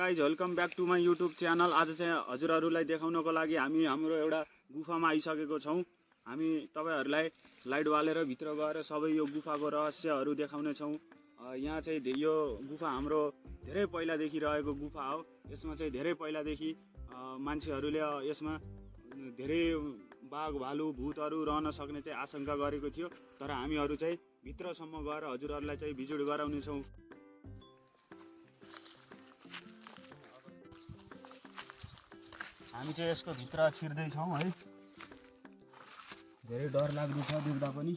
Guys welcome back to my YouTube channel. आज चाहिँ हजुरहरूलाई देखाउनको लागि हामी हाम्रो एउटा गुफामा आइसकेको छौँ। हामी तपाईहरुलाई लाइट बालेर भित्र गएर सबै यो गुफाको रहस्यहरू देखाउने छौँ। यहाँ चाहिँ यो गुफा हाम्रो धेरै पहिलादेखि रहेको गुफा हो। यसमा चाहिँ धेरै पहिलादेखि मान्छेहरूले यसमा धेरै बाघ भालु भूतहरू रहन सक्ने चाहिँ आशंका गरेको थियो। तर हामीहरू चाहिँ भित्रसम्म गएर हजुरहरूलाई चाहिँ भिजिट गराउने छौँ। हामी चाहिँ यसको भित्र छिर्दै छौँ है। धेरै डर लाग्दो छ देख्दा पनि।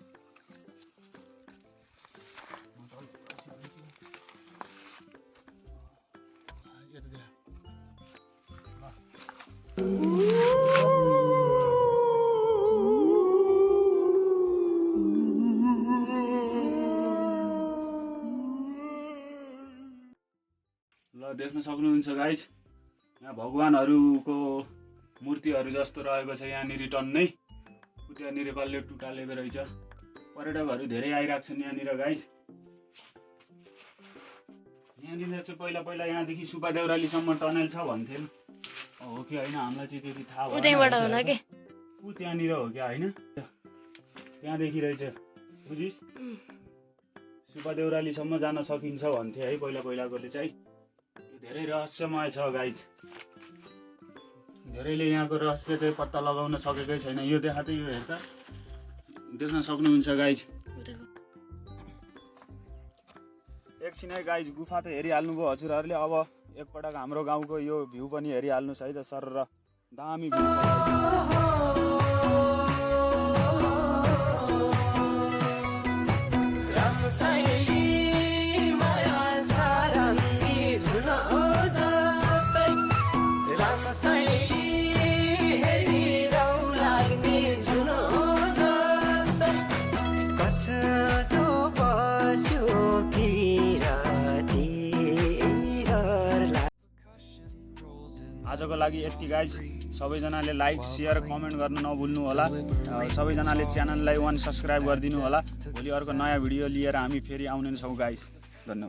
ल देख्न सक्नुहुन्छ गाइस, यहाँ भगवानहरूको मूर्तिहरू जस्तो रहेको छ। यहाँनिर टन्नै त्यहाँनिर कसले टुटालेको रहेछ। पर्यटकहरू धेरै आइरहेको छन् यहाँनिर गाइस। यहाँनिर चाहिँ पहिला यहाँदेखि सुब्बा देउरालीसम्म टनल छ भन्थे। हो कि होइन हामीलाई चाहिँ त्यति थाहा भएन। उतैबाट होला के ऊ त्यहाँनिर हो क्या होइन, त्यहाँदेखि रहेछ बुझिस्। सुब्बा देउरालीसम्म जान सकिन्छ भन्थे है पहिलाकोले चाहिँ। धेरै रहस्यमय छ गाइस। धेरैले यहाँको रहस्य चाहिँ पत्ता लगाउन सकेकै छैन। यो देखा त यो हेर्दा देख्न सक्नुहुन्छ गाइस। एकछिन है गाइस, गुफा त हेरिहाल्नुभयो हजुरहरूले। अब एकपटक हाम्रो गाउँको यो भ्यू पनि हेरिहाल्नुहोस् है त। सर र दामी भ्यू। आजको लागि यति गाइस। सबैजनाले लाइक शेयर कमेन्ट गर्न नभुल्नु होला। सबैजनाले च्यानललाई 1 सब्स्क्राइब गरिदिनु होला। भोलि अर्को नयाँ भिडियो लिएर हामी फेरि आउने छौँ गाइस। धन्यवाद।